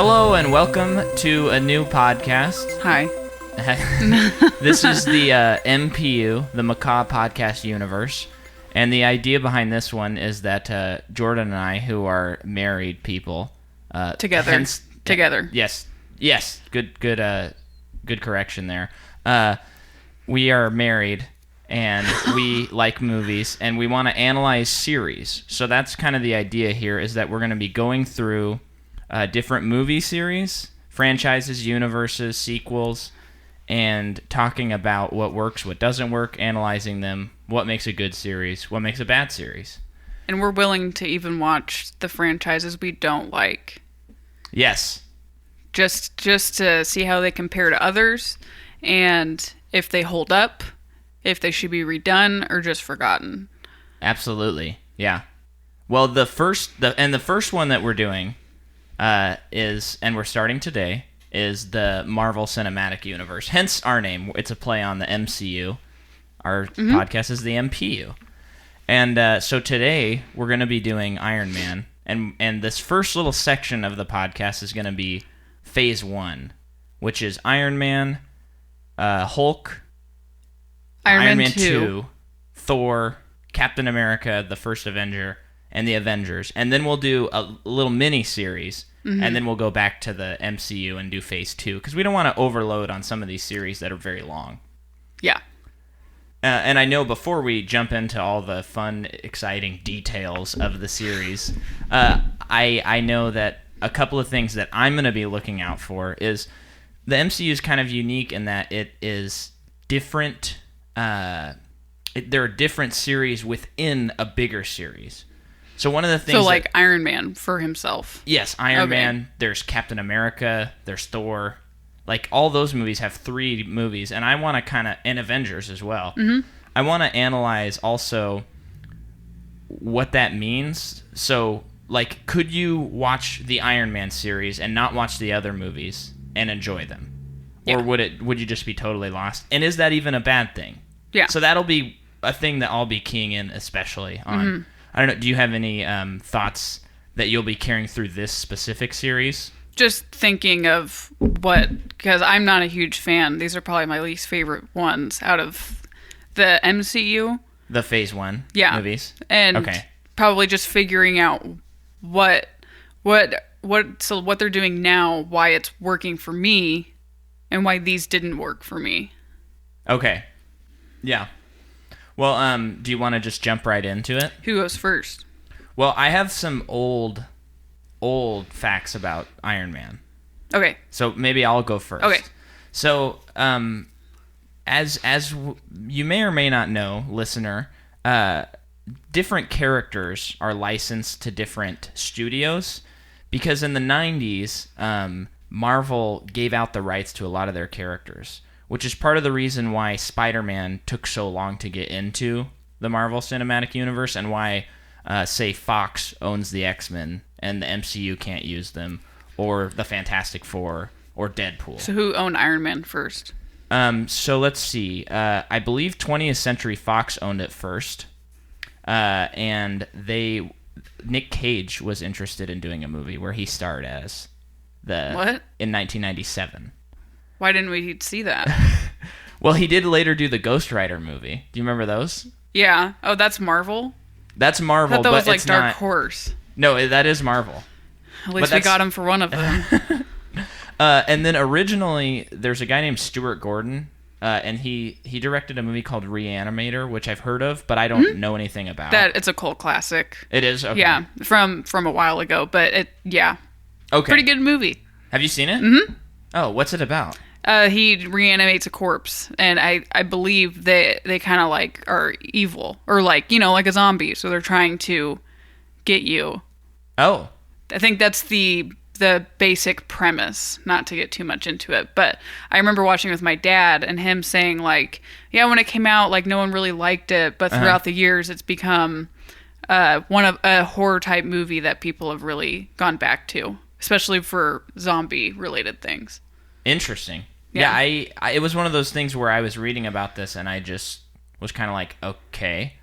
Hello and welcome to a new podcast. Hi. This is the MPU, the McCaw Podcast Universe. And the idea behind this one is that Jordan and I, who are married people... Together. Yes. Good correction there. We are married, and we like movies, and we want to analyze series. So that's kind of the idea here, is that we're going to be going through different movie series, franchises, universes, sequels, and talking about what works, what doesn't work, analyzing them, what makes a good series, what makes a bad series. And we're willing to even watch the franchises we don't like. Yes. Just to see how they compare to others, and if they hold up, if they should be redone or just forgotten. Absolutely, yeah. Well, the first one that we're doing is, and we're starting today, is the Marvel Cinematic Universe. Hence our name. It's a play on the MCU. Our podcast is the MPU. And so today we're going to be doing Iron Man. And this first little section of the podcast is going to be Phase 1, which is Iron Man, Hulk, Iron Man 2, Thor, Captain America, the First Avenger, and the Avengers. And then we'll do a little mini-series, and then we'll go back to the MCU and do Phase 2, because we don't want to overload on some of these series that are very long. Yeah. And I know before we jump into all the fun, exciting details of the series, I know that a couple of things that I'm going to be looking out for is the MCU is kind of unique in that it is different. There are different series within a bigger series. So one of the things... So like Iron Man for himself. Yes, Iron Man. There's Captain America. There's Thor. Like, all those movies have 3 movies, and I want to kind of... And Avengers as well. Mm-hmm. I want to analyze also what that means. So, like, could you watch the Iron Man series and not watch the other movies and enjoy them? Yeah. Or would you just be totally lost? And is that even a bad thing? Yeah. So that'll be a thing that I'll be keying in especially on. Mm-hmm. I don't know, do you have any thoughts that you'll be carrying through this specific series? Just thinking of because I'm not a huge fan. These are probably my least favorite ones out of the MCU. The Phase 1 movies? And probably just figuring out what they're doing now, why it's working for me, and why these didn't work for me. Okay. Yeah. Well, do you want to just jump right into it? Who goes first? Well, I have some old facts about Iron Man. Okay. So maybe I'll go first. Okay. So, as you may or may not know, listener, different characters are licensed to different studios because in the 90s, Marvel gave out the rights to a lot of their characters, which is part of the reason why Spider-Man took so long to get into the Marvel Cinematic Universe and why, say, Fox owns the X-Men and the MCU can't use them, or the Fantastic Four, or Deadpool. So who owned Iron Man first? So let's see. I believe 20th Century Fox owned it first, and Nick Cage was interested in doing a movie where he starred as in 1997. Why didn't we see that? Well, he did later do the Ghost Rider movie. Do you remember those? Yeah. Oh, that's Marvel? That's Marvel, I thought that was but like Dark Horse. No, that is Marvel. At least we got him for one of them. And then originally, there's a guy named Stuart Gordon, and he directed a movie called Reanimator, which I've heard of, but I don't know anything about. It's a cult classic. It is? Okay. Yeah, from a while ago, but Okay. Pretty good movie. Have you seen it? Mm-hmm. Oh, what's it about? He reanimates a corpse, and I believe they kind of like are evil, or like, like a zombie, so they're trying to get you. Oh. I think that's the basic premise, not to get too much into it, but I remember watching with my dad and him saying like, yeah, when it came out, like no one really liked it, but throughout the years it's become one of a horror type movie that people have really gone back to, especially for zombie related things. Interesting. Yeah, I it was one of those things where I was reading about this and I just was kind of like, okay.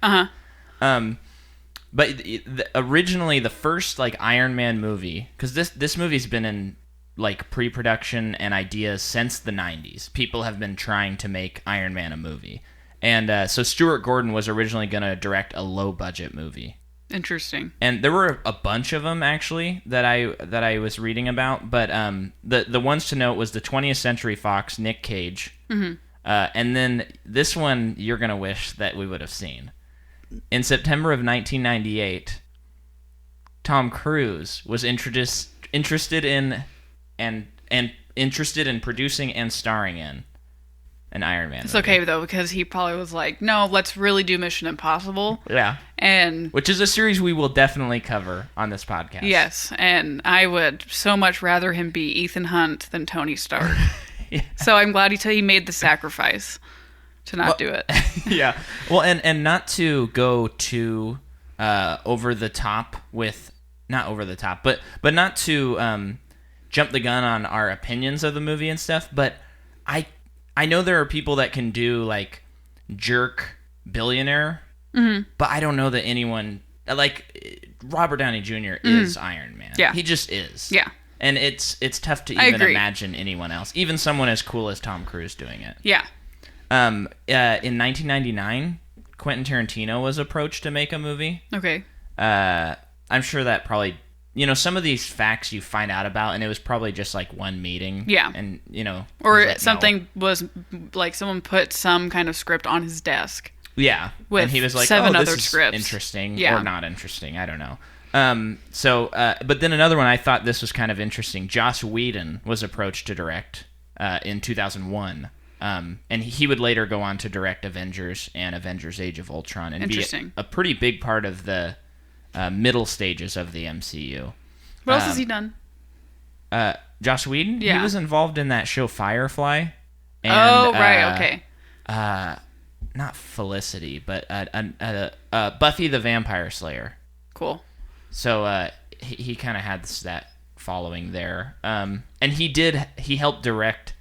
But originally, the first like Iron Man movie, because this movie's been in like pre-production and ideas since the 90s. People have been trying to make Iron Man a movie. And so Stuart Gordon was originally going to direct a low-budget movie. Interesting. And there were a bunch of them, actually, that I was reading about. But the ones to note was the 20th Century Fox, Nick Cage. Mm-hmm. And then this one you're going to wish that we would have seen. In September of 1998, Tom Cruise was interested in producing and starring in an Iron Man movie. It's okay, though, because he probably was like, no, let's really do Mission Impossible. Yeah. Which is a series we will definitely cover on this podcast. Yes, and I would so much rather him be Ethan Hunt than Tony Stark. Yeah. So I'm glad he made the sacrifice to not do it. Yeah. Well, and not to go too over the top with... Not over the top, but not to jump the gun on our opinions of the movie and stuff, but I know there are people that can do, like, jerk billionaire, but I don't know that anyone... Like, Robert Downey Jr. is Iron Man. Yeah. He just is. Yeah. And it's tough to even imagine anyone else, even someone as cool as Tom Cruise doing it. Yeah. In 1999, Quentin Tarantino was approached to make a movie. Okay. I'm sure that probably, some of these facts you find out about, and it was probably just like one meeting. Yeah. And, or something was like someone put some kind of script on his desk. Yeah. With and he was like, 7 this other is scripts. Interesting Yeah. or not interesting. I don't know. But then another one, I thought this was kind of interesting. Joss Whedon was approached to direct in 2001. And he would later go on to direct Avengers and Avengers Age of Ultron and be a pretty big part of the middle stages of the MCU. What else has he done? Joss Whedon? Yeah. He was involved in that show Firefly. And, right, okay. Not Felicity, but Buffy the Vampire Slayer. Cool. So he kind of had that following there. And he helped direct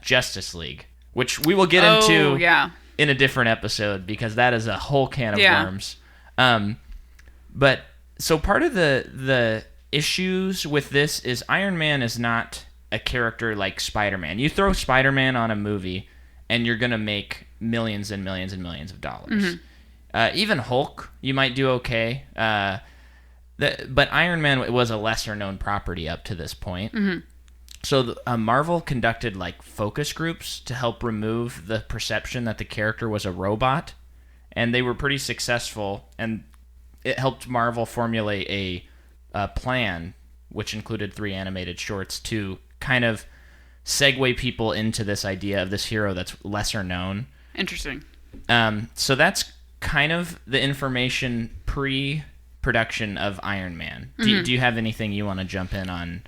Justice League, which we will get into in a different episode because that is a whole can of worms. But so part of the issues with this is Iron Man is not a character like Spider-Man. You throw Spider-Man on a movie and you're going to make millions and millions and millions of dollars. Mm-hmm. Even Hulk, you might do okay. But Iron Man was a lesser known property up to this point. Mm-hmm. So Marvel conducted like focus groups to help remove the perception that the character was a robot. And they were pretty successful, and it helped Marvel formulate a plan, which included 3 animated shorts, to kind of segue people into this idea of this hero that's lesser known. Interesting. So that's kind of the information pre-production of Iron Man. Mm-hmm. Do you have anything you want to jump in on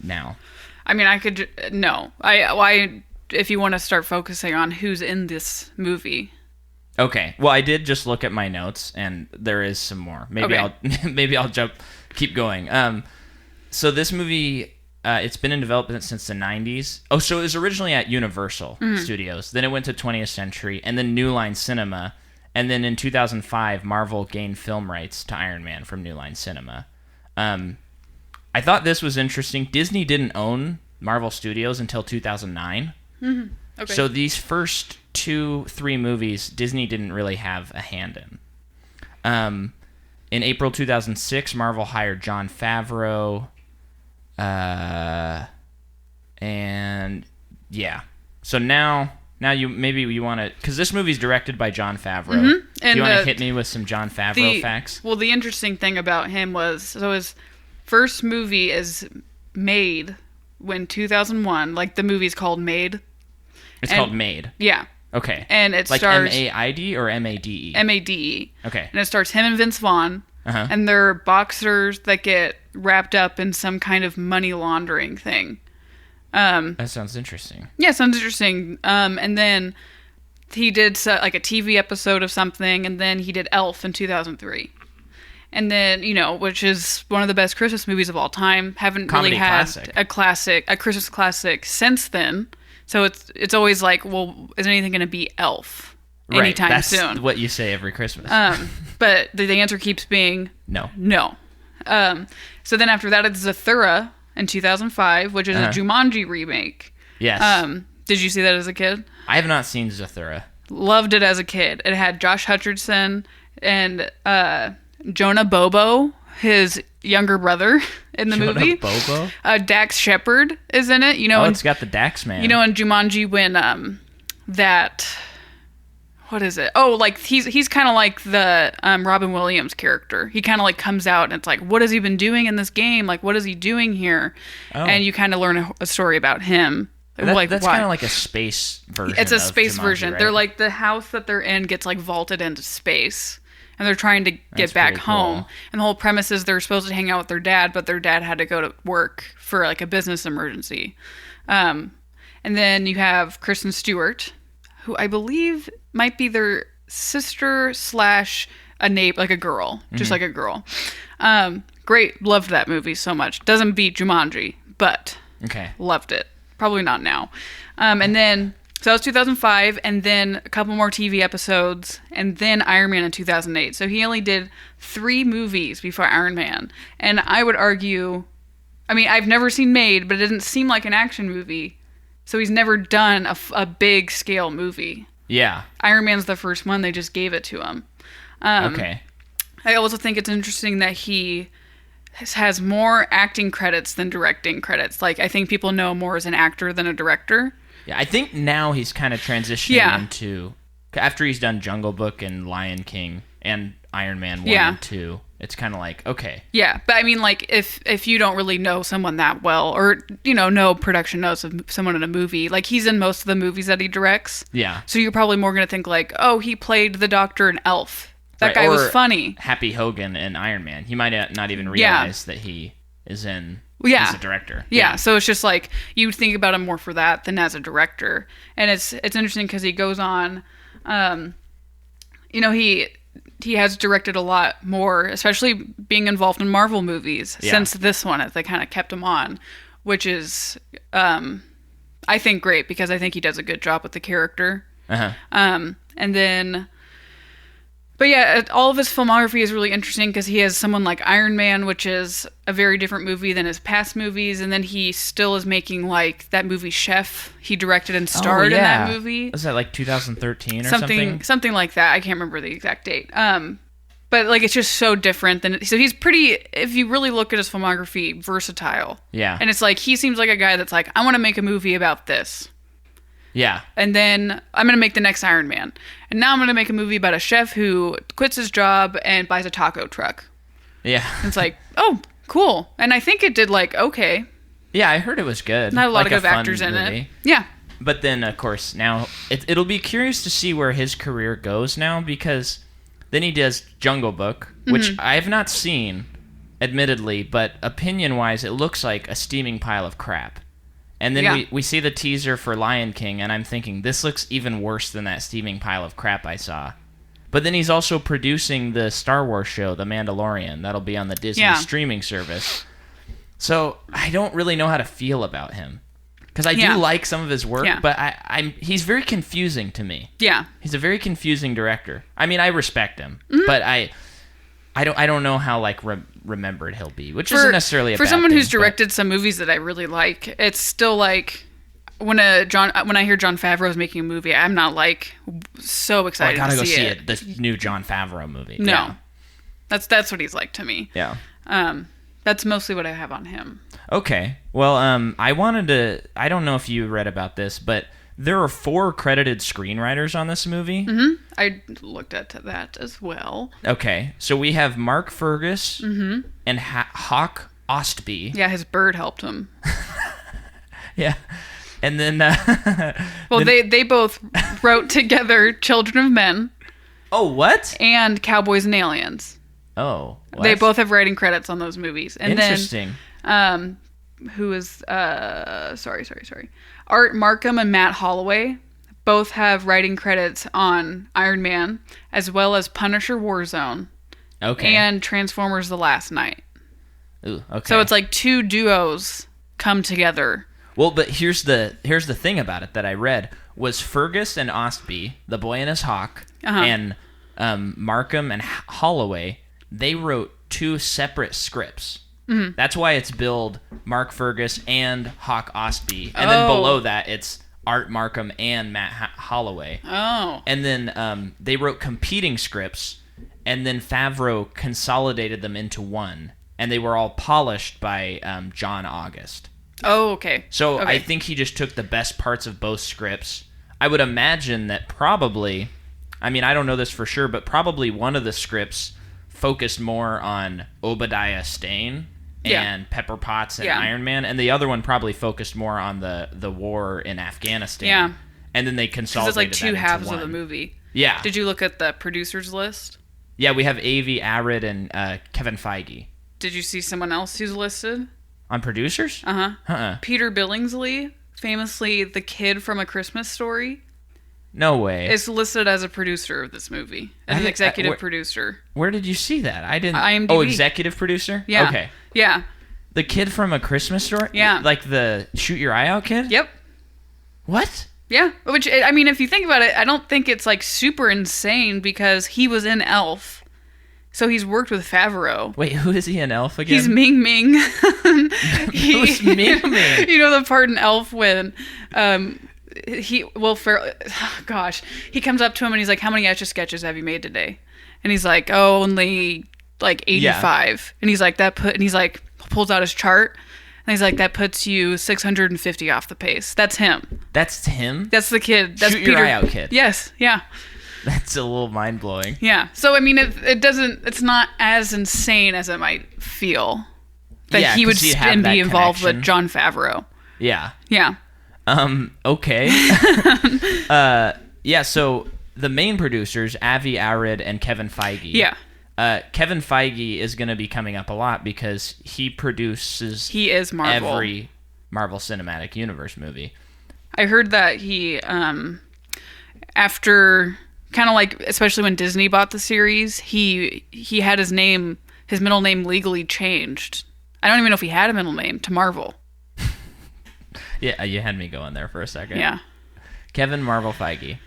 now? I mean, I could... No. I if you want to start focusing on who's in this movie... Okay. Well, I did just look at my notes, and there is some more. Maybe I'll keep going. So this movie, it's been in development since the 90s. Oh, so it was originally at Universal Studios. Then it went to 20th Century, and then New Line Cinema. And then in 2005, Marvel gained film rights to Iron Man from New Line Cinema. I thought this was interesting. Disney didn't own Marvel Studios until 2009. Mm-hmm. Okay. So these first 2-3 movies, Disney didn't really have a hand in. In April 2006, Marvel hired Jon Favreau. And yeah. So now you want to... Because this movie's directed by Jon Favreau. Mm-hmm. Do you want to hit me with some Jon Favreau facts? Well, the interesting thing about him was... So his first movie is Made when 2001. Like, the movie's called Made. It's called Made? Yeah. Okay. And it like stars... M-A-I-D or M-A-D-E? M-A-D-E. Okay. And it stars him and Vince Vaughn. Uh-huh. And they're boxers that get wrapped up in some kind of money laundering thing. That sounds interesting. Yeah, sounds interesting. And then he did like a TV episode of something, and then he did Elf in 2003. And then, which is one of the best Christmas movies of all time. Haven't Comedy really had classic. a Christmas classic since then. So it's always like, well, is anything going to be Elf anytime soon? That's what you say every Christmas. But the answer keeps being no. No. So then after that, it's Zathura in 2005, which is a Jumanji remake. Yes. Did you see that as a kid? I have not seen Zathura. Loved it as a kid. It had Josh Hutcherson and Jonah Bobo, his younger brother, in the movie. Bobo? Dax Shepard is in it. It's got the Dax man. In Jumanji when that... What is it? Oh, like he's kind of like the Robin Williams character. He kind of like comes out and it's like, what has he been doing in this game? Like, what is he doing here? Oh. And you kind of learn a story about him. That's kind of like a space version. It's a space Jumanji, version. Right? They're like the house that they're in gets like vaulted into space, and they're trying to get back home. Cool. And the whole premise is they're supposed to hang out with their dad, but their dad had to go to work for like a business emergency. And then you have Kristen Stewart, who I believe might be their sister / a neighbor, like a girl, just like a girl. Great, loved that movie so much. Doesn't beat Jumanji, but loved it. Probably not now. And then, so that was 2005, and then a couple more TV episodes, and then Iron Man in 2008. So he only did 3 movies before Iron Man. And I would argue, I mean, I've never seen Made, but it didn't seem like an action movie. So he's never done a big scale movie. Yeah. Iron Man's the first one. They just gave it to him. I also think it's interesting that he has more acting credits than directing credits. Like, I think people know more as an actor than a director. Yeah, I think now he's kind of transitioning into... After he's done Jungle Book and Lion King and Iron Man 1 and 2... It's kind of like, okay. Yeah, but I mean, like, if you don't really know someone that well, or, no production notes of someone in a movie, like, he's in most of the movies that he directs. Yeah. So you're probably more going to think, like, oh, he played the Doctor in Elf. That guy was funny. Happy Hogan in Iron Man. He might not even realize that he is in... He's a director. Yeah, so it's just like, you think about him more for that than as a director. And it's interesting because he goes on, he has directed a lot more, especially being involved in Marvel movies since this one, as they kind of kept him on, which is, I think, great because I think he does a good job with the character. And then, but yeah, all of his filmography is really interesting because he has someone like Iron Man, which is a very different movie than his past movies, and then he still is making like that movie Chef. He directed and starred in that movie. Was that like 2013 or something? Something like that. I can't remember the exact date. But like it's just so different than so he's pretty. If you really look at his filmography, versatile. Yeah. And it's like he seems like a guy that's like, I want to make a movie about this. Yeah. And then I'm going to make the next Iron Man. And now I'm going to make a movie about a chef who quits his job and buys a taco truck. Yeah. And it's like, oh, cool. And I think it did like, okay. Yeah, I heard it was good. Not a lot of good actors in it. Yeah. But then, of course, now it'll be curious to see where his career goes now because then he does Jungle Book, which I have not seen, admittedly, but opinion-wise, it looks like a steaming pile of crap. And then we see the teaser for Lion King, and I'm thinking, this looks even worse than that steaming pile of crap I saw. But then he's also producing the Star Wars show, The Mandalorian. That'll be on the Disney streaming service. So I don't really know how to feel about him. Because I do like some of his work, but he's very confusing to me. Yeah. He's a very confusing director. I mean, I respect him, but I don't know how like remembered he'll be, which isn't necessarily a bad thing. For someone who's directed some movies that I really like, it's still like when I hear Jon Favreau's making a movie, I'm not like so excited to see it. I gotta go see the new Jon Favreau movie. No, yeah. That's what he's like to me. Yeah. That's mostly what I have on him. Okay. Well, I don't know if you read about this, but there are 4 credited screenwriters on this movie. Mm-hmm. I looked at that as well. Okay. So we have Mark Fergus and Hawk Ostby. Yeah, his bird helped him. Yeah. And then... well, they both wrote together Children of Men. Oh, what? And Cowboys and Aliens. Oh, what? They both have writing credits on those movies. And interesting. Then, who is, sorry. Art Markham and Matt Holloway both have writing credits on Iron Man, as well as Punisher Warzone. Okay. And Transformers The Last Night. Ooh, okay. So it's like 2 duos come together. Well, but here's the thing about it that I read was Fergus and Ostby, the boy and his hawk, and Markham and Holloway, they wrote 2 separate scripts. Mm-hmm. That's why it's billed Mark Fergus and Hawk Ostby. And then below that, it's Art Markham and Matt Holloway. Oh. And then they wrote competing scripts, and then Favreau consolidated them into one. And they were all polished by John August. Oh, okay. So I think he just took the best parts of both scripts. I would imagine that probably, I mean, I don't know this for sure, but probably one of the scripts focused more on Obadiah Stane and Pepper Potts and Iron Man, and the other one probably focused more on the war in Afghanistan. Yeah. And then they consolidated it's like two halves one. of the movie. Yeah. Did you look at the producers list? Yeah, we have Avi Arad and Kevin Feige. Did you see someone else who's listed? On producers? Uh-huh. Peter Billingsley, famously the kid from A Christmas Story. No way. Is listed as a producer of this movie. As an executive producer. Where did you see that? I didn't... IMDb. Oh, executive producer? Yeah. Okay. Yeah. The kid from A Christmas Story? Yeah. Like the Shoot Your Eye Out kid? Yep. What? Yeah. Which, I mean, if you think about it, I don't think it's like super insane because he was in Elf. So he's worked with Favreau. Wait, who is he in Elf again? He's Ming Ming. Who's Ming Ming? You know the part in Elf when he comes up to him and he's like, "How many Etch-a-Sketches have you made today?" And he's like, "Oh, only like 85." Yeah. And he's like, pulls out his chart. And he's like, "That puts you 650 off the pace." That's him. That's him? That's the kid. That's Shoot Peter. Your Eye Out kid. Yes. Yeah. That's a little mind-blowing. Yeah. So, I mean, it's not as insane as it might feel that he would be involved with Jon Favreau. Yeah. Yeah. Okay. Yeah, so the main producers, Avi Arad and Kevin Feige. Yeah. Kevin Feige is going to be coming up a lot because he produces Marvel. Every Marvel Cinematic Universe movie. I heard that he, after... kind of like, especially when Disney bought the series, he had his middle name legally changed. I don't even know if he had a middle name, to Marvel. Yeah, you had me going there for a second. Yeah. Kevin Marvel Feige.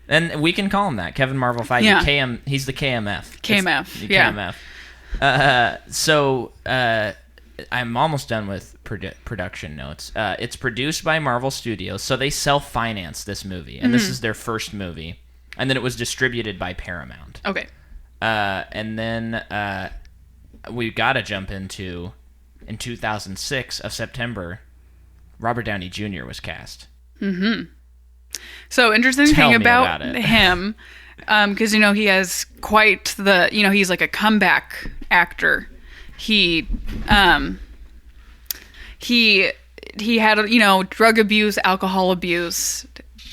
And we can call him that, Kevin Marvel Feige. Yeah. He's the KMF. Yeah. KMF. I'm almost done with production notes. It's produced by Marvel Studios, so they self-finance this movie, and this is their first movie. And then it was distributed by Paramount. Okay. And then we got to jump into, in 2006 of September, Robert Downey Jr. was cast. Mm-hmm. So interesting thing about him, because, you know, he has quite the, you know, he's like a comeback actor. He had, you know, drug abuse, alcohol abuse,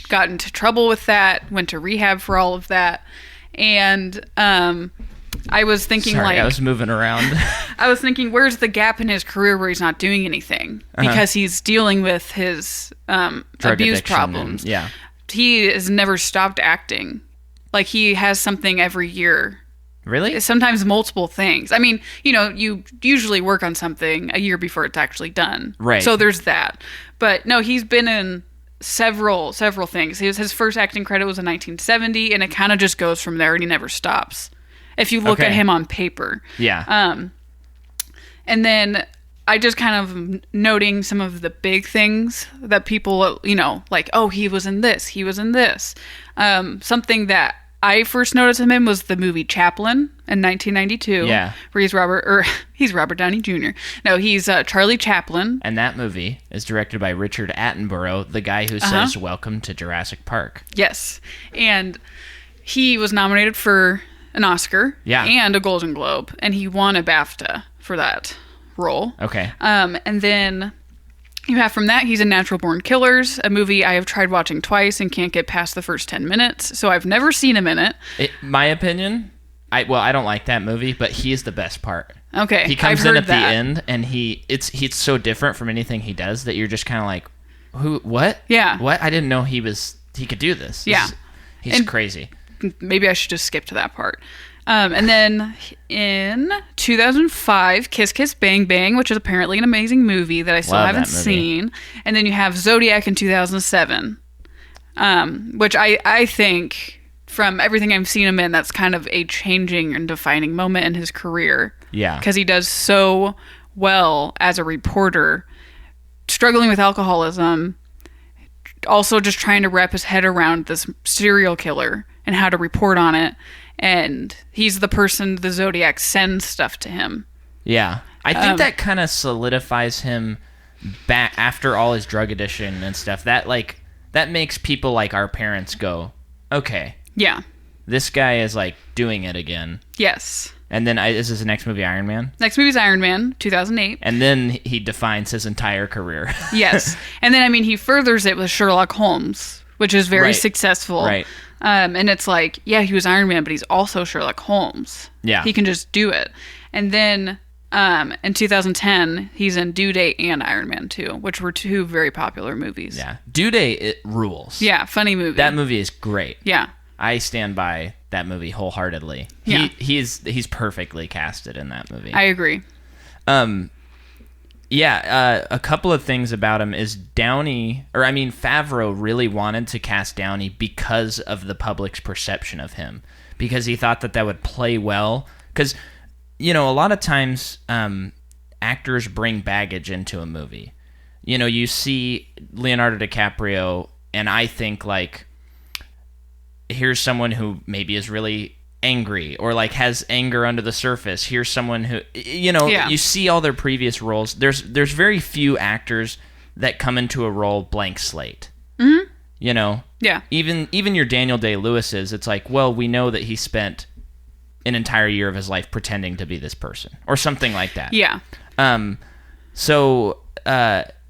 got into trouble with that, went to rehab for all of that. And I was thinking, I was moving around. I was thinking, where's the gap in his career where he's not doing anything? Because he's dealing with his abuse problems. Yeah. He has never stopped acting. Like, he has something every year. Really? Sometimes multiple things. I mean, you know, you usually work on something a year before it's actually done. Right. So there's that. But no, he's been in several things. His first acting credit was in 1970, and it kind of just goes from there, and he never stops. If you look at him on paper. Yeah. And then I just kind of noting some of the big things that people, you know, like, oh, he was in this. Something that I first noticed him in was the movie Chaplin in 1992. Yeah. Where he's Robert Downey Jr. No, he's Charlie Chaplin. And that movie is directed by Richard Attenborough, the guy who says, "Welcome to Jurassic Park." Yes. And he was nominated for an Oscar and a Golden Globe, and he won a BAFTA for that role. Okay. And then you have from that, he's in Natural Born Killers, a movie I have tried watching twice and can't get past the first 10 minutes, so I've never seen him in it. My opinion, I don't like that movie, but he is the best part. Okay, he comes in at the end, and he's so different from anything he does that you're just kind of like, who? What? Yeah. What? I didn't know he could do this. Yeah. He's crazy. Maybe I should just skip to that part. And then in 2005, Kiss Kiss Bang Bang, which is apparently an amazing movie that I still haven't seen. And then you have Zodiac in 2007, which I think, from everything I've seen him in, that's kind of a changing and defining moment in his career. Yeah. Because he does so well as a reporter, struggling with alcoholism, also just trying to wrap his head around this serial killer and how to report on it. And he's the person the Zodiac sends stuff to him. Yeah. I think that kind of solidifies him back after all his drug addiction and stuff. That makes people like our parents go, okay. Yeah. This guy is like doing it again. Yes. And then is this the next movie, Iron Man? Next movie is Iron Man, 2008. And then he defines his entire career. Yes. And then, I mean, he furthers it with Sherlock Holmes, which is very successful. Right. And it's like, yeah, he was Iron Man, but he's also Sherlock Holmes. Yeah. He can just do it. And then in 2010, he's in Due Date and Iron Man 2, which were two very popular movies. Yeah. Due Date, it rules. Yeah, funny movie. That movie is great. Yeah. I stand by that movie wholeheartedly. Yeah. He's perfectly casted in that movie. I agree. A couple of things about him is Favreau really wanted to cast Downey because of the public's perception of him, because he thought that would play well. Because, a lot of times actors bring baggage into a movie. You see Leonardo DiCaprio, and I think, like, here's someone who maybe is really angry or like has anger under the surface. Here's someone who, you see all their previous roles. There's very few actors that come into a role blank slate. Mm-hmm. Yeah. Even your Daniel Day-Lewis's, it's like, well, we know that he spent an entire year of his life pretending to be this person or something like that. Yeah.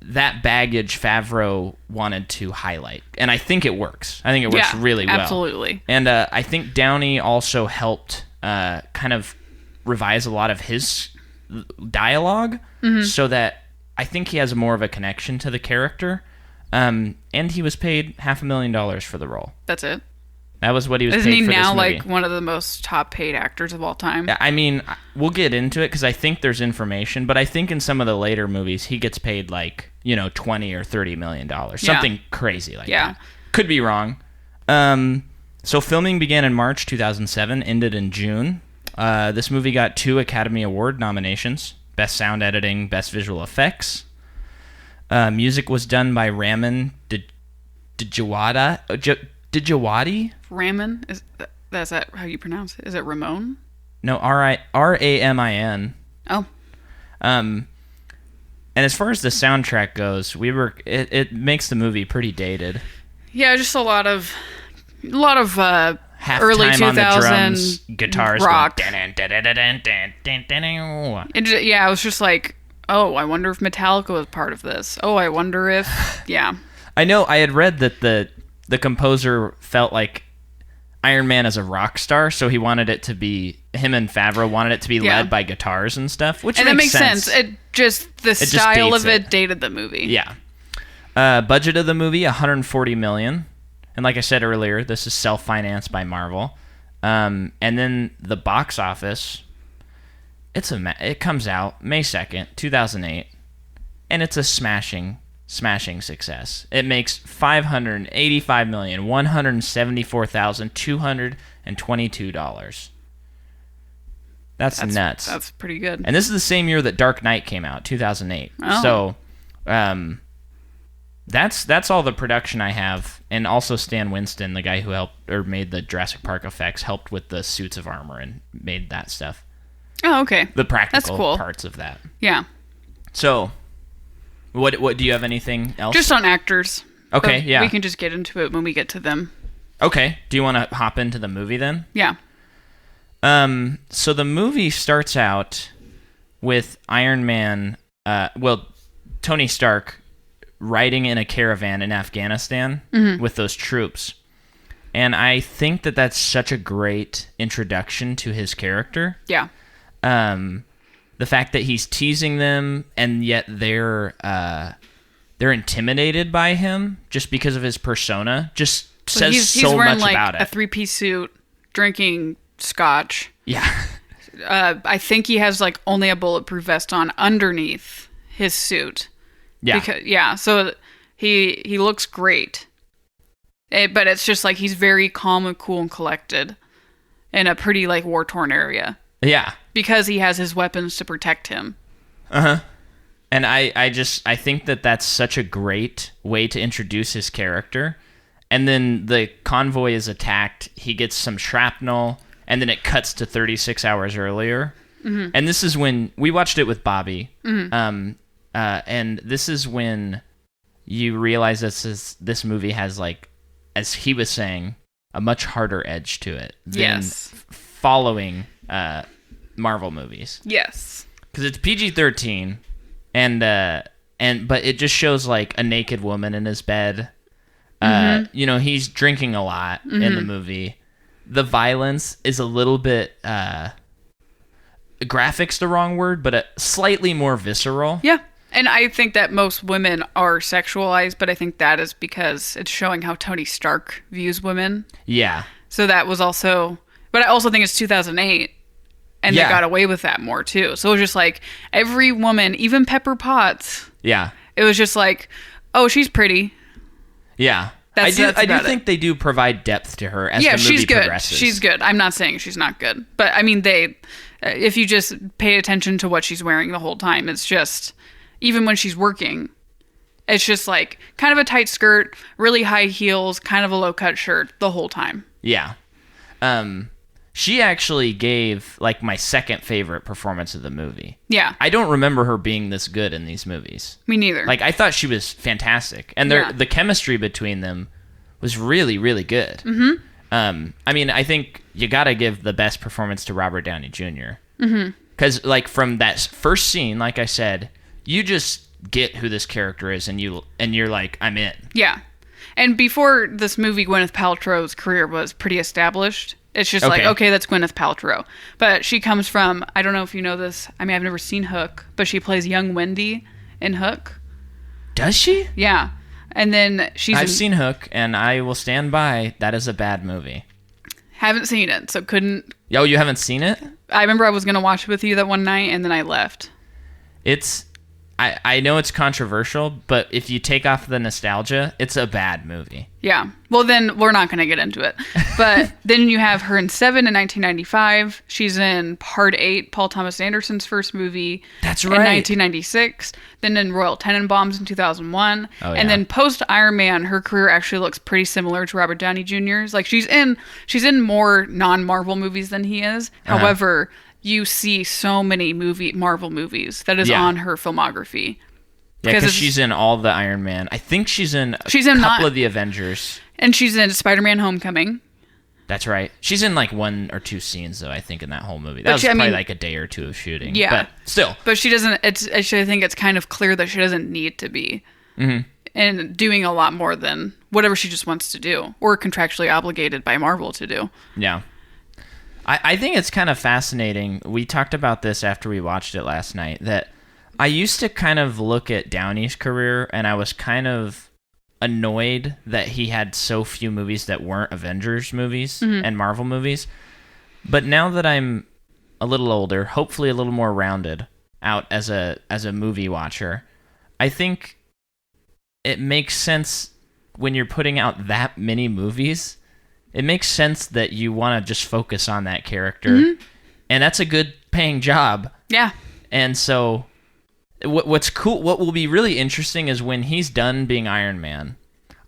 That baggage Favreau wanted to highlight, and I think it works. I think it works really well. Absolutely. And I think Downey also helped kind of revise a lot of his dialogue, so that I think he has more of a connection to the character. And he was paid $500,000 for the role. That's it. That was what he was Isn't paid he for this now movie. like one of the most top paid actors of all time? I mean, we'll get into it because I think there's information, but I think in some of the later movies he gets paid like, $20 or $30 million, something crazy like that. Could be wrong. So filming began in March 2007, ended in June. This movie got 2 Academy Award nominations: Best Sound Editing, Best Visual Effects. Music was done by Ramin Djawadi. Ramin? Is that how you pronounce it? Is it Ramon? No, Ramin. Oh. And as far as the soundtrack goes, it makes the movie pretty dated. Yeah, just a lot of Half early time on the 2000s drums, guitars rock. Going, I was just like, oh, I wonder if Metallica was part of this. Oh, I wonder if I know I had read that the composer felt like Iron Man is a rock star, so he wanted it to be, him and Favreau wanted it to be led by guitars and stuff, which and makes that makes sense. The style dates of it dated the movie. Yeah. Budget of the movie, $140 million. And like I said earlier, this is self-financed by Marvel. And then the box office, it comes out May 2nd, 2008, and it's a smashing success. It makes $585,174,222. That's nuts. That's pretty good. And this is the same year that Dark Knight came out, 2008. Oh. So, that's all the production I have. And also Stan Winston, the guy who made the Jurassic Park effects, helped with the suits of armor and made that stuff. Oh, okay. The practical That's cool. parts of that. Yeah. So, what do you have anything else? Just on actors. Okay, yeah. We can just get into it when we get to them. Okay. Do you want to hop into the movie then? Yeah. So the movie starts out with Iron Man, Tony Stark riding in a caravan in Afghanistan with those troops. And I think that that's such a great introduction to his character. Yeah. The fact that he's teasing them and yet they're intimidated by him just because of his persona just says he's so wearing much like about it. a 3-piece suit, drinking scotch. Yeah. I think he has like only a bulletproof vest on underneath his suit. Yeah. So he looks great. But it's just like he's very calm and cool and collected in a pretty like war-torn area. Yeah. Because he has his weapons to protect him. And I think that that's such a great way to introduce his character. And then the convoy is attacked. He gets some shrapnel, and then it cuts to 36 hours earlier. Mm-hmm. And this is when we watched it with Bobby. Mm-hmm. And this is when you realize this movie has, like, as he was saying, a much harder edge to it than following Marvel movies. Yes, because it's PG-13, but it just shows like a naked woman in his bed. He's drinking a lot in the movie. The violence is a little bit graphic's the wrong word, but slightly more visceral. Yeah. And I think that most women are sexualized, but I think that is because it's showing how Tony Stark views women. Yeah. So that was also... But I also think it's 2008, and they got away with that more, too. So it was just like, every woman, even Pepper Potts... Yeah. It was just like, oh, she's pretty. Yeah. I do think they do provide depth to her as the movie progresses. She's good. I'm not saying she's not good. But, I mean, if you just pay attention to what she's wearing the whole time, it's just... Even when she's working, it's just like kind of a tight skirt, really high heels, kind of a low-cut shirt the whole time. Yeah. She actually gave like my second favorite performance of the movie. Yeah. I don't remember her being this good in these movies. Me neither. Like I thought she was fantastic. And the chemistry between them was really, really good. Mm-hmm. I mean, I think you got to give the best performance to Robert Downey Jr. Mm-hmm. Because like from that first scene, like I said... You just get who this character is, and you're like, I'm in. Yeah. And before this movie, Gwyneth Paltrow's career was pretty established. It's just like, okay, that's Gwyneth Paltrow. But she comes from, I don't know if you know this. I mean, I've never seen Hook, but she plays young Wendy in Hook. Does she? Yeah. And then I've seen Hook, and I will stand by, that is a bad movie. Haven't seen it, so couldn't... Oh, you haven't seen it? I remember I was going to watch it with you that one night, and then I left. I know it's controversial, but if you take off the nostalgia, it's a bad movie. Yeah. Well, then we're not going to get into it. But then you have her in Seven in 1995. She's in Part 8, Paul Thomas Anderson's first movie. That's right. In 1996. Then in Royal Tenenbaums in 2001. Oh, yeah. And then post Iron Man, her career actually looks pretty similar to Robert Downey Jr.'s. Like she's in more non-Marvel movies than he is. However... You see so many Marvel movies that is on her filmography. Yeah, because she's in all the Iron Man. I think she's in a couple of the Avengers. And she's in Spider-Man Homecoming. That's right. She's in like one or two scenes, though, I think, in that whole movie. That was probably like a day or two of shooting. Yeah. But still. But she doesn't... I think it's kind of clear that she doesn't need to be. Mm-hmm. And doing a lot more than whatever she just wants to do. Or contractually obligated by Marvel to do. Yeah. I think it's kind of fascinating. We talked about this after we watched it last night, that I used to kind of look at Downey's career, and I was kind of annoyed that he had so few movies that weren't Avengers movies and Marvel movies. But now that I'm a little older, hopefully a little more rounded out as a movie watcher, I think it makes sense when you're putting out that many movies. It makes sense that you want to just focus on that character. Mm-hmm. And that's a good paying job. Yeah. And so what's cool, what will be really interesting is when he's done being Iron Man,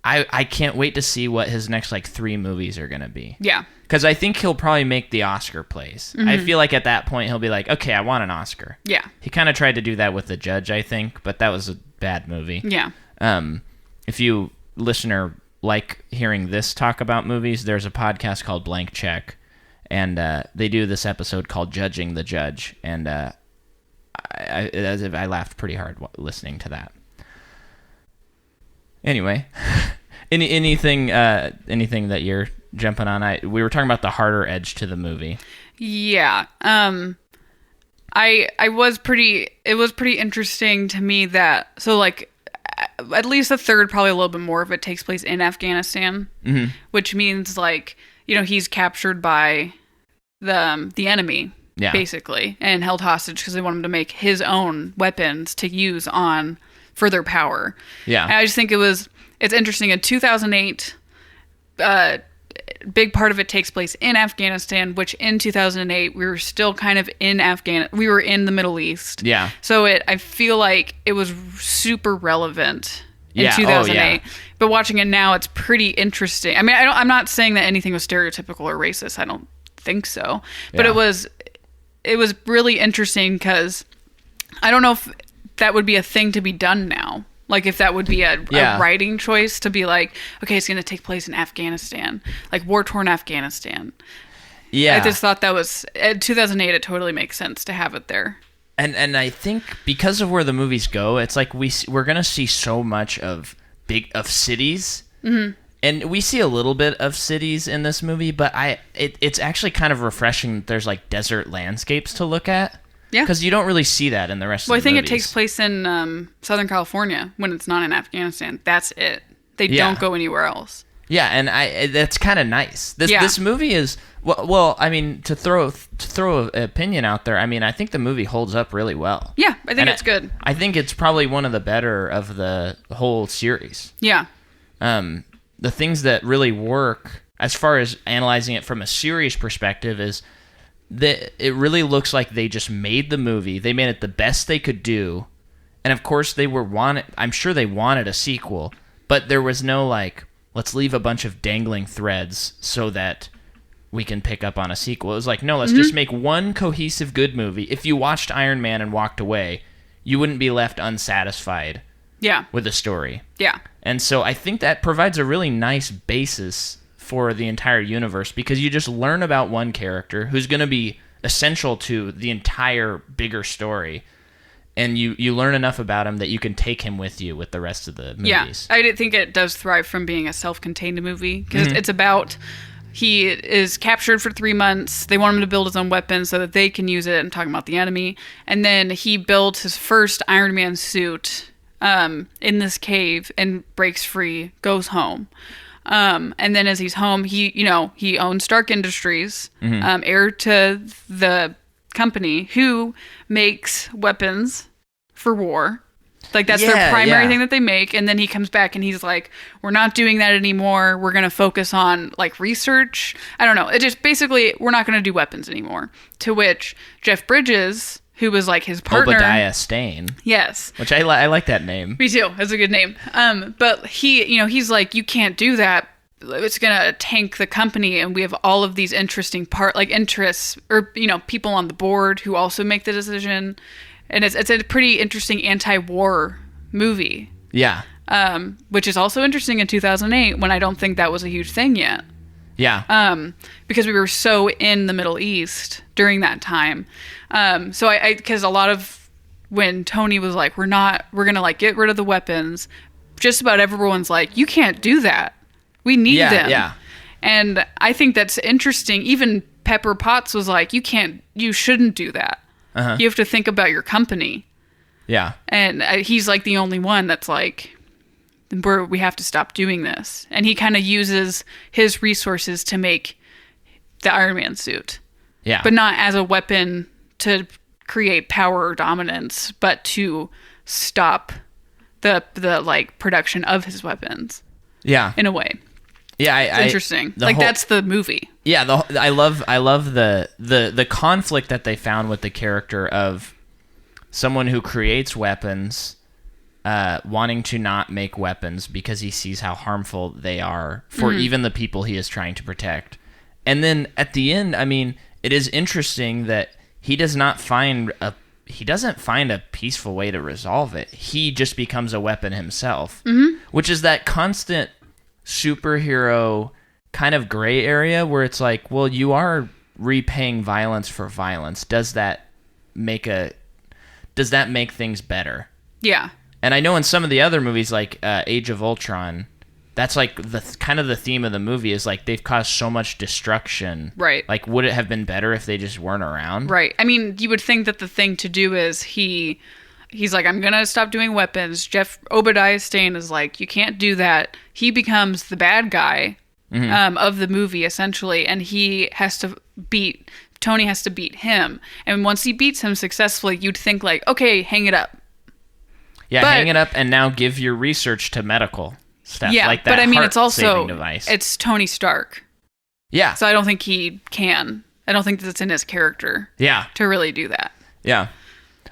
I can't wait to see what his next like 3 movies are going to be. Yeah. Because I think he'll probably make the Oscar plays. Mm-hmm. I feel like at that point he'll be like, okay, I want an Oscar. Yeah. He kind of tried to do that with The Judge, I think, but that was a bad movie. Yeah. If you, listener... like hearing this talk about movies, there's a podcast called Blank Check, and they do this episode called Judging the Judge, and I laughed pretty hard listening to that. Anyway, anything that you're jumping on? We were talking about the harder edge to the movie. Yeah. It was pretty interesting to me that, so like, at least a third, probably a little bit more of it takes place in Afghanistan, which means like, he's captured by the enemy, basically, and held hostage because they want him to make his own weapons to use on further power. Yeah. And I just think it's interesting. In 2008, big part of it takes place in Afghanistan, which in 2008 we were still kind of in we were in the Middle East. Yeah. So I feel like it was super relevant in 2008. Yeah. But watching it now, it's pretty interesting. I mean, I'm not saying that anything was stereotypical or racist. I don't think so. But it was really interesting because I don't know if that would be a thing to be done now. Like, if that would be a writing choice to be like, okay, it's going to take place in Afghanistan, like war-torn Afghanistan. Yeah. I just thought that was, in 2008, it totally makes sense to have it there. And I think because of where the movies go, it's like we're going to see so much of cities. Mm-hmm. And we see a little bit of cities in this movie, but it's actually kind of refreshing that there's like desert landscapes to look at. Yeah. Because you don't really see that in the rest of the movies. Well, I think it takes place in Southern California when it's not in Afghanistan. That's it. They don't go anywhere else. Yeah, and that's kind of nice. This movie is well. I mean, to throw an opinion out there, I mean, I think the movie holds up really well. Yeah, I think it's good. I think it's probably one of the better of the whole series. Yeah. The things that really work, as far as analyzing it from a series perspective, is that it really looks like they just made the movie. They made it the best they could do, and of course I'm sure they wanted a sequel, but there was no like, let's leave a bunch of dangling threads so that we can pick up on a sequel. It was like, no, let's just make one cohesive good movie. If you watched Iron Man and walked away, you wouldn't be left unsatisfied with the story. Yeah. And so I think that provides a really nice basis for the entire universe, because you just learn about one character who's going to be essential to the entire bigger story, and you learn enough about him that you can take him with you with the rest of the movies. Yeah, I think it does thrive from being a self-contained movie, because it's about, he is captured for 3 months. They want him to build his own weapons so that they can use it. I'm talking about the enemy. And then he builds his first Iron Man suit in this cave and breaks free, goes home. And then as he's home, he owns Stark Industries, heir to the company who makes weapons for war. Like, that's their primary thing that they make. And then he comes back and he's like, we're not doing that anymore. We're going to focus on like research. I don't know. It just basically, we're not going to do weapons anymore. To which Jeff Bridges, who was like his partner, Obadiah Stane. Yes. Which I like that name. Me too. That's a good name. But he's like, you can't do that. It's going to tank the company. And we have all of these interesting interests, or, people on the board who also make the decision. And it's a pretty interesting anti-war movie. Yeah. Which is also interesting in 2008, when I don't think that was a huge thing yet. Yeah. Because we were so in the Middle East during that time. So because a lot of, when Tony was like, we're going to like get rid of the weapons, just about everyone's like, you can't do that. We need them. Yeah. And I think that's interesting. Even Pepper Potts was like, you shouldn't do that. Uh-huh. You have to think about your company. Yeah. And he's like the only one that's like, we have to stop doing this. And he kind of uses his resources to make the Iron Man suit. Yeah. But not as a weapon to create power or dominance, but to stop the like production of his weapons. Yeah. In a way. Yeah, it's interesting. That's the movie. Yeah, I love the conflict that they found with the character of someone who creates weapons, wanting to not make weapons because he sees how harmful they are for even the people he is trying to protect. And then at the end, I mean, it is interesting that he doesn't find a peaceful way to resolve it. He just becomes a weapon himself, which is that constant superhero kind of gray area where it's like, well, you are repaying violence for violence. Does that make things better? Yeah. And I know in some of the other movies, like Age of Ultron, that's like the kind of the theme of the movie is like they've caused so much destruction. Right. Like, would it have been better if they just weren't around? Right. I mean, you would think that the thing to do is he's like, I'm going to stop doing weapons. Obadiah Stane is like, you can't do that. He becomes the bad guy of the movie, essentially. And Tony has to beat him. And once he beats him successfully, you'd think like, okay, hang it up. Yeah, hang it up and now give your research to medical stuff. Yeah, like that. But I mean, it's also, device. It's Tony Stark. Yeah. So I don't think he can. I don't think that's in his character. Yeah. To really do that. Yeah.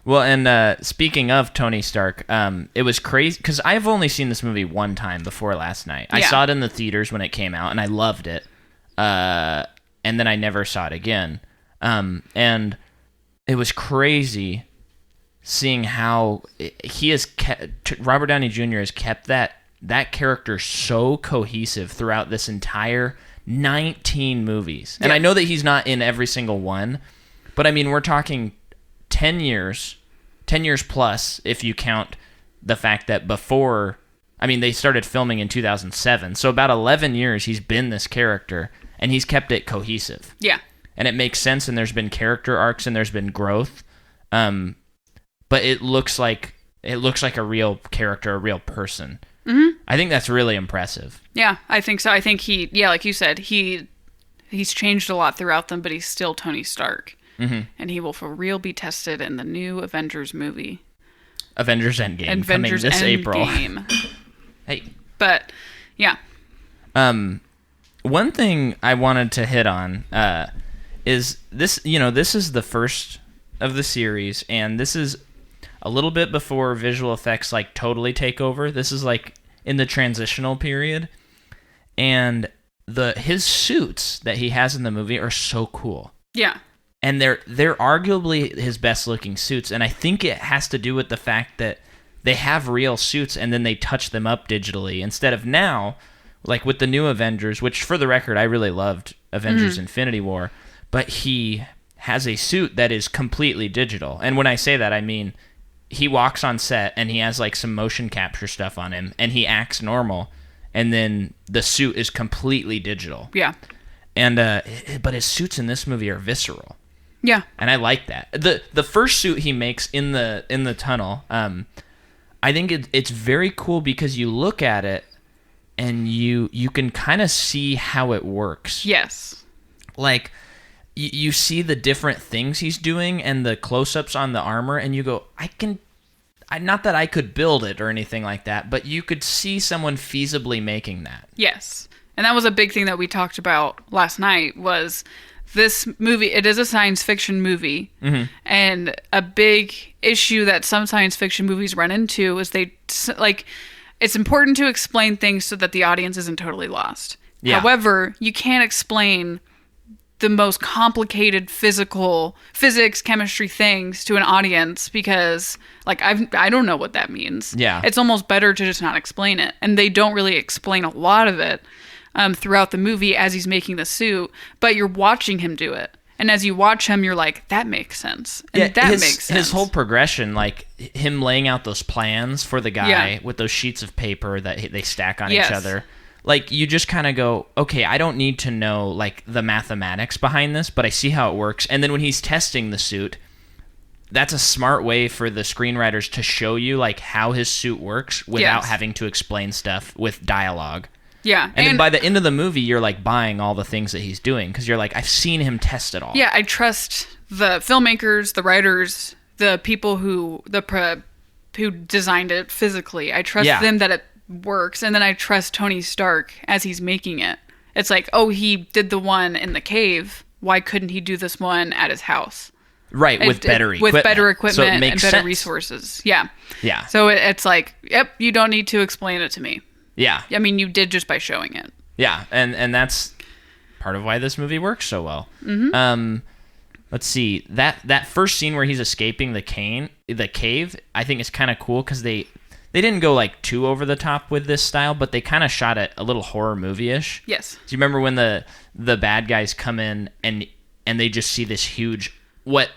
Well, and speaking of Tony Stark, it was crazy because I've only seen this movie one time before last night. I saw it in the theaters when it came out, and I loved it. And then I never saw it again. And it was crazy seeing how he has kept, Robert Downey Jr. has kept that character so cohesive throughout this entire 19 movies. And I know that he's not in every single one, but I mean, we're talking 10 years plus if you count the fact that before, I mean, they started filming in 2007. So about 11 years he's been this character, and he's kept it cohesive. Yeah. And it makes sense, and there's been character arcs, and there's been growth. But it looks like a real character, a real person. Mm-hmm. I think that's really impressive. Yeah, I think so. I think like you said, he's changed a lot throughout them, but he's still Tony Stark. Mm-hmm. And he will for real be tested in the new Avengers movie. Avengers Endgame. Coming this April. Hey. But, yeah. One thing I wanted to hit on is this, this is the first of the series, and this is a little bit before visual effects like totally take over. This is like in the transitional period, and his suits that he has in the movie are so cool. Yeah. And they're arguably his best looking suits, and I think it has to do with the fact that they have real suits and then they touch them up digitally instead of now, like with the new Avengers, which for the record I really loved Avengers Infinity War, but he has a suit that is completely digital. And when I say that, I mean he walks on set and he has like some motion capture stuff on him and he acts normal, and then the suit is completely digital. Yeah. And but his suits in this movie are visceral. Yeah. And I like that. The first suit he makes in the tunnel, I think it's very cool because you look at it and you can kind of see how it works. Yes. Like you see the different things he's doing and the close-ups on the armor, and you go, not that I could build it or anything like that, but you could see someone feasibly making that. Yes. And that was a big thing that we talked about last night, was this movie, it is a science fiction movie, and a big issue that some science fiction movies run into is it's important to explain things so that the audience isn't totally lost. Yeah. However, you can't explain the most complicated physics, chemistry things to an audience because, I don't know what that means. Yeah. It's almost better to just not explain it. And they don't really explain a lot of it throughout the movie as he's making the suit, but you're watching him do it. And as you watch him, you're like, that makes sense. And that makes sense. His whole progression, like him laying out those plans for the guy with those sheets of paper that they stack on each other. Like, you just kind of go, okay, I don't need to know, like, the mathematics behind this, but I see how it works. And then when he's testing the suit, that's a smart way for the screenwriters to show you, like, how his suit works without having to explain stuff with dialogue. Yeah. And then by the end of the movie, you're, like, buying all the things that he's doing, because you're like, I've seen him test it all. Yeah, I trust the filmmakers, the writers, the people who designed it physically. I trust them that it works, and then I trust Tony Stark as he's making it. It's like, oh, he did the one in the cave, why couldn't he do this one at his house? Right, with better equipment so and better resources. Yeah. So it's like, yep, you don't need to explain it to me. Yeah. I mean, you did just by showing it. Yeah, and that's part of why this movie works so well. Let's see, that first scene where he's escaping the cave, I think is kind of cool because they didn't go like too over the top with this style, but they kind of shot it a little horror movie-ish. Yes. Do you remember when the bad guys come in and they just see this huge, what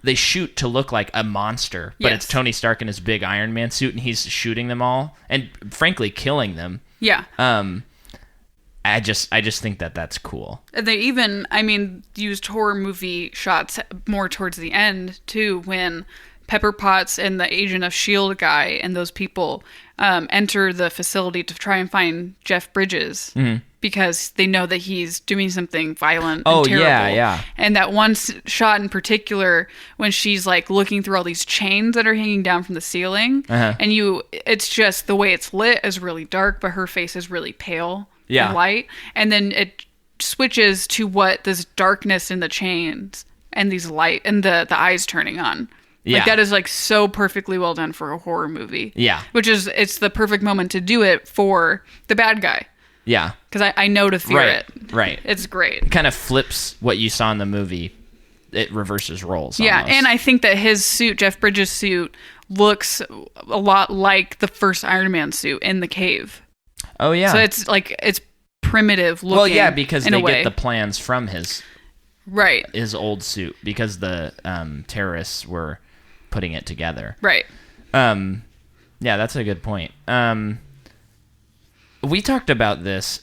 they shoot to look like a monster, but it's Tony Stark in his big Iron Man suit, and he's shooting them all and frankly killing them. Yeah. I just think that's cool. They even, used horror movie shots more towards the end too, when Pepper Potts and the Agent of S.H.I.E.L.D. guy and those people enter the facility to try and find Jeff Bridges because they know that he's doing something violent and terrible. Yeah. And that one shot in particular when she's like looking through all these chains that are hanging down from the ceiling, and it's just the way it's lit is really dark, but her face is really pale and light. And then it switches to what this darkness in the chains and these light and the eyes turning on. Yeah. Like that is like so perfectly well done for a horror movie. Yeah. It's the perfect moment to do it for the bad guy. Yeah. Because I know to fear it. Right. It's great. It kind of flips what you saw in the movie. It reverses roles. Yeah, almost. and I think that his suit, Jeff Bridges' suit, looks a lot like the first Iron Man suit in the cave. Oh, yeah. So it's primitive looking. Well, yeah, because they get the plans from his old suit because the terrorists were putting it together. Right. Yeah, that's a good point. We talked about this.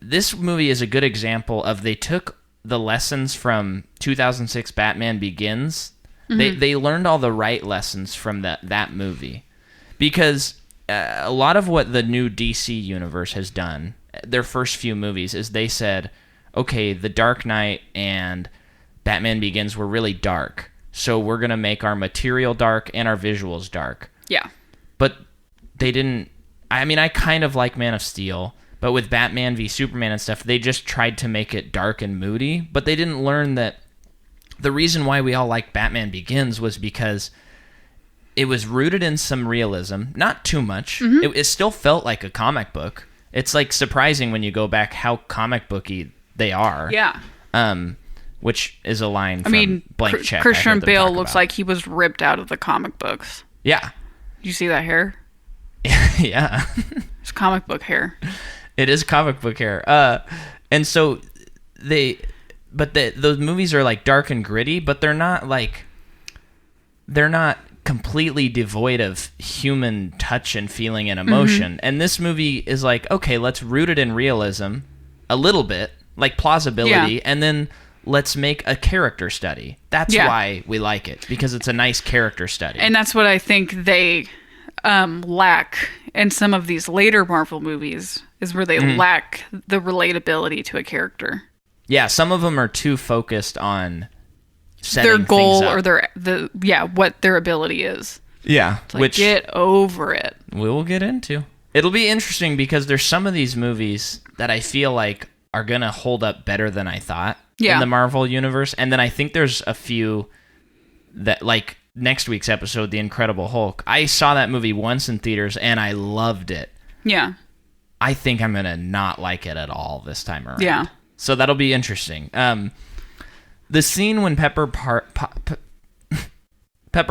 This movie is a good example of they took the lessons from 2006 Batman Begins. Mm-hmm. They learned all the right lessons from that movie. Because a lot of what the new DC universe has done, their first few movies, is they said, okay, The Dark Knight and Batman Begins were really dark. So we're going to make our material dark and our visuals dark. Yeah. But they didn't... I mean, I kind of like Man of Steel, but with Batman v Superman and stuff, they just tried to make it dark and moody, but they didn't learn that the reason why we all like Batman Begins was because it was rooted in some realism, not too much. Mm-hmm. It still felt like a comic book. It's like surprising when you go back how comic booky they are. Yeah. Which is a line from Blank Check. Christian Bale looks like he was ripped out of the comic books. Yeah. You see that hair? Yeah. It's comic book hair. It is comic book hair. And so those movies are like dark and gritty, but they're not completely devoid of human touch and feeling and emotion. Mm-hmm. And this movie is like, okay, let's root it in realism a little bit, like plausibility, and then let's make a character study. That's why we like it, because it's a nice character study. And that's what I think they lack in some of these later Marvel movies, is where they lack the relatability to a character. Yeah, some of them are too focused on setting their goal things up. Or what their ability is. Yeah, it's like, get over it. We will get into. It'll be interesting because there's some of these movies that I feel like are gonna hold up better than I thought in the Marvel universe, and then I think there's a few that, like next week's episode, The Incredible Hulk. I saw that movie once in theaters and I loved it. Yeah. I think I'm gonna not like it at all this time around. Yeah. So that'll be interesting. The scene when Pepper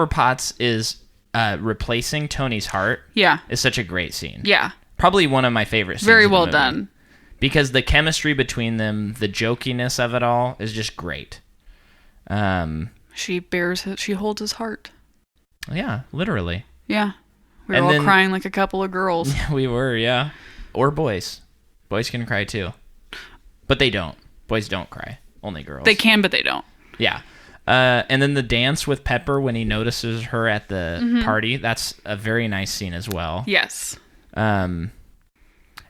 Potts is replacing Tony's heart is such a great scene. Yeah. Probably one of my favorite scenes. Very well done. Because the chemistry between them, the jokiness of it all is just great. She holds his heart. Yeah, literally. Yeah. We were all crying like a couple of girls. Yeah, we were, yeah. Or boys. Boys can cry too. But they don't. Boys don't cry. Only girls. They can, but they don't. Yeah. And then the dance with Pepper when he notices her at the party, that's a very nice scene as well. Yes. And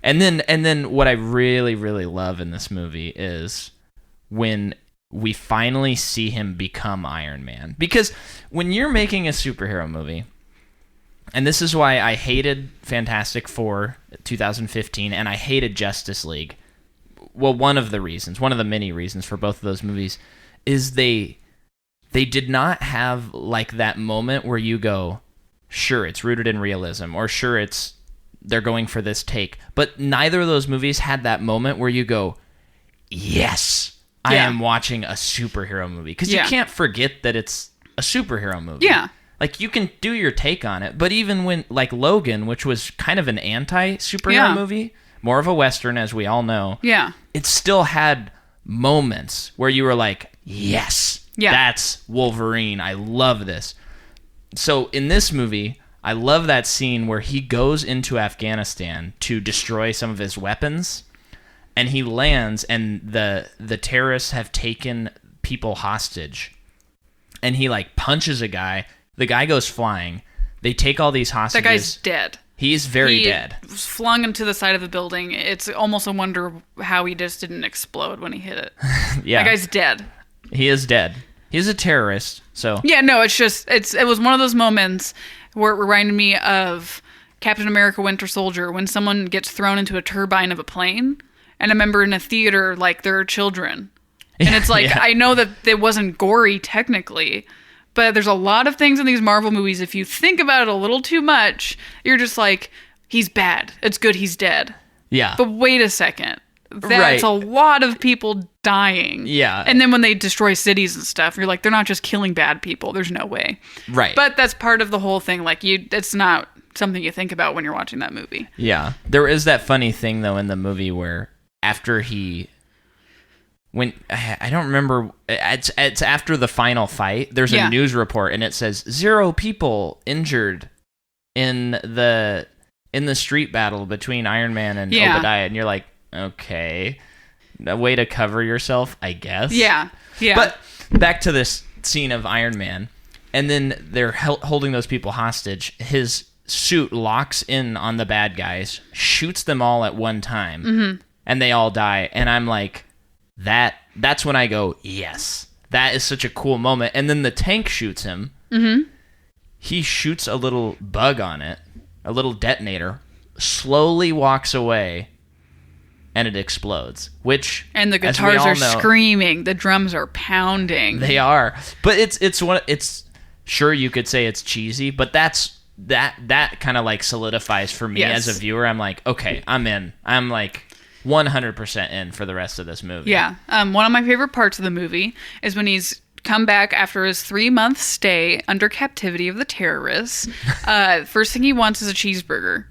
then what I really, really love in this movie is when we finally see him become Iron Man. Because when you're making a superhero movie, and this is why I hated Fantastic Four 2015, and I hated Justice League. Well, one of the many reasons for both of those movies is they did not have like that moment where you go, sure, it's rooted in realism, or sure, they're going for this take. But neither of those movies had that moment where you go, yes, I am watching a superhero movie. Because you can't forget that it's a superhero movie. Yeah. Like, you can do your take on it, but even when, like Logan, which was kind of an anti-superhero movie, more of a Western, as we all know, it still had moments where you were like, yes, that's Wolverine. I love this. So in this movie, I love that scene where he goes into Afghanistan to destroy some of his weapons, and he lands, and the terrorists have taken people hostage, and he like punches a guy. The guy goes flying. They take all these hostages. That guy's dead. He's very dead. Was flung into the side of the building. It's almost a wonder how he just didn't explode when he hit it. Yeah. That guy's dead. He is dead. He's a terrorist, so... Yeah, no, it was one of those moments where it reminded me of Captain America Winter Soldier when someone gets thrown into a turbine of a plane And I remember in a theater, like, there are children. And it's like, Yeah. I know that it wasn't gory technically, but there's a lot of things in these Marvel movies, if you think about it a little too much, you're just like, he's bad. It's good he's dead. Yeah. But wait a second. That's Right. a lot of people dying. Yeah. And then when they destroy cities and stuff, you're like, they're not just killing bad people. There's no way. Right. But that's part of the whole thing. Like, it's not something you think about when you're watching that movie. Yeah. There is that funny thing, though, in the movie where after I don't remember, it's after the final fight, there's a news report, and it says 0 people injured in the street battle between Iron Man and Obadiah, and you're like, okay, a way to cover yourself, I guess. Yeah. But back to this scene of Iron Man, and then they're holding those people hostage. His suit locks in on the bad guys, shoots them all at one time, and they all die. And I'm like, that's when I go, yes, that is such a cool moment. And then the tank shoots him. He shoots a little bug on it, a little detonator, slowly walks away, and it explodes. And the guitars are screaming, the drums are pounding. They are, but it's sure, you could say it's cheesy, but that kind of like solidifies for me as a viewer. I'm like, okay, I'm in. I'm like 100% in for the rest of this movie. Yeah. One of my favorite parts of the movie is when he's come back after his 3-month stay under captivity of the terrorists. First thing he wants is a cheeseburger.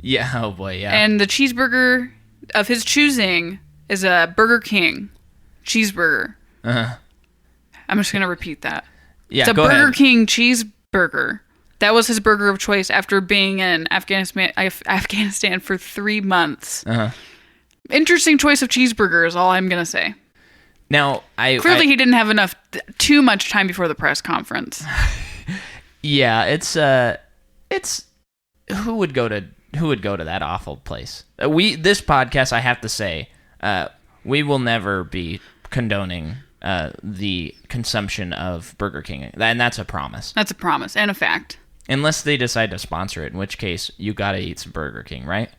Yeah. Oh boy. Yeah. And the cheeseburger of his choosing is a Burger King cheeseburger. I'm just going to repeat that. Yeah. It's a go Burger ahead. King cheeseburger. That was his burger of choice after being in Afghanistan for 3 months. Interesting choice of cheeseburger is all I'm going to say. Now, clearly he didn't have too much time before the press conference. Yeah, it's who would go to that awful place? This podcast, I have to say, we will never be condoning the consumption of Burger King, and that's a promise. That's a promise and a fact. Unless they decide to sponsor it, in which case you got to eat some Burger King, right?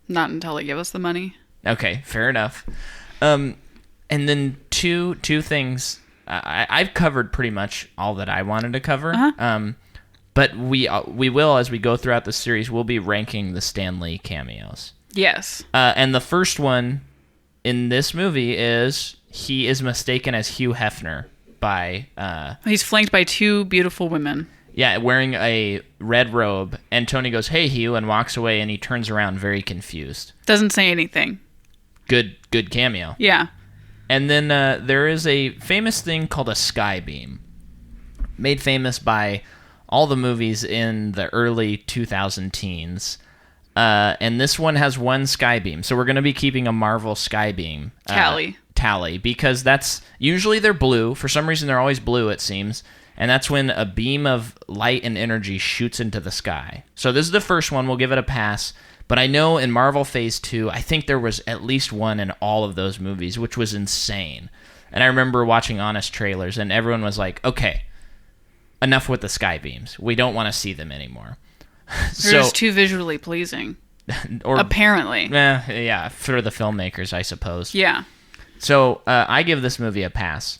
Not until they give us the money. Okay, fair enough. And then two things. I've covered pretty much all that I wanted to cover. But we will, as we go throughout the series, we'll be ranking the Stan Lee cameos. Yes. And the first one in this movie is he is mistaken as Hugh Hefner by... he's flanked by 2 beautiful women. Yeah, wearing a red robe. And Tony goes, "Hey, Hugh," and walks away, and he turns around very confused. Doesn't say anything. Good cameo. Yeah. And then there is a famous thing called a sky beam, made famous by all the movies in the early 2000 teens. And this one has 1 sky beam. So we're going to be keeping a Marvel sky beam tally because that's usually they're blue. For some reason, they're always blue, it seems. And that's when a beam of light and energy shoots into the sky. So this is the first one. We'll give it a pass. But I know in Marvel Phase 2, I think there was at least 1 in all of those movies, which was insane. And I remember watching honest trailers, and everyone was like, okay, enough with the sky beams. We don't want to see them anymore. They're just too visually pleasing. Apparently. Yeah, for the filmmakers, I suppose. Yeah. So I give this movie a pass.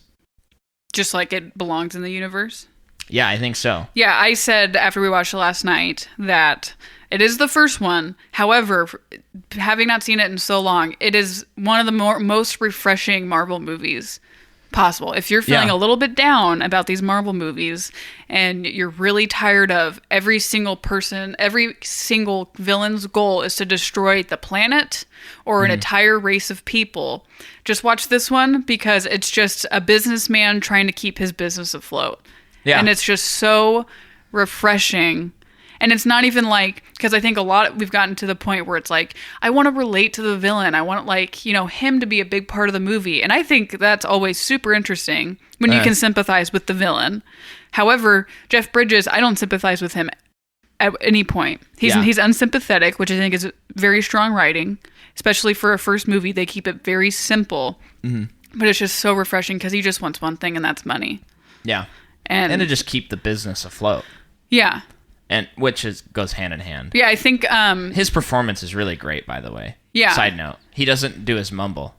Just like it belongs in the universe? Yeah, I think so. Yeah, I said after we watched it last night that it is the first one. However, having not seen it in so long, it is one of the most refreshing Marvel movies possible. If you're feeling a little bit down about these Marvel movies and you're really tired of every single villain's goal is to destroy the planet or an entire race of people, just watch this one because it's just a businessman trying to keep his business afloat. Yeah. And it's just so refreshing. And it's not even like, because I think we've gotten to the point where it's like, I want to relate to the villain. I want him to be a big part of the movie. And I think that's always super interesting when you can sympathize with the villain. However, Jeff Bridges, I don't sympathize with him at any point. He's unsympathetic, which I think is very strong writing, especially for a first movie. They keep it very simple, but it's just so refreshing because he just wants one thing, and that's money. Yeah. And to just keep the business afloat. Yeah. And which goes hand in hand. Yeah, I think... his performance is really great, by the way. Yeah. Side note, he doesn't do his mumble.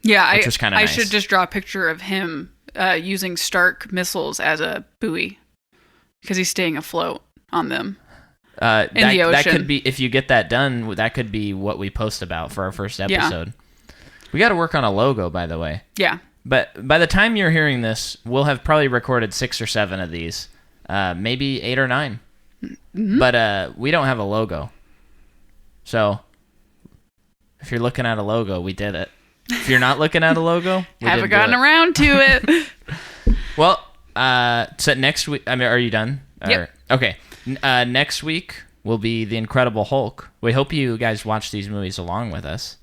Yeah, which was kinda I nice. should just draw a picture of him using Stark missiles as a buoy because he's staying afloat on them. The ocean. That could be, if you get that done, that could be what we post about for our first episode. We got to work on a logo, by the way. Yeah. But by the time you're hearing this, we'll have probably recorded 6 or 7 of these, maybe 8 or 9. Mm-hmm. But we don't have a logo. So if you're looking at a logo, we did it. If you're not looking at a logo, we haven't gotten around to it. Well, so next week, I mean, are you done? Yep. Okay. Next week will be The Incredible Hulk. We hope you guys watch these movies along with us.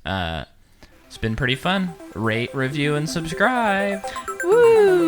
It's been pretty fun. Rate, review, and subscribe. Woo!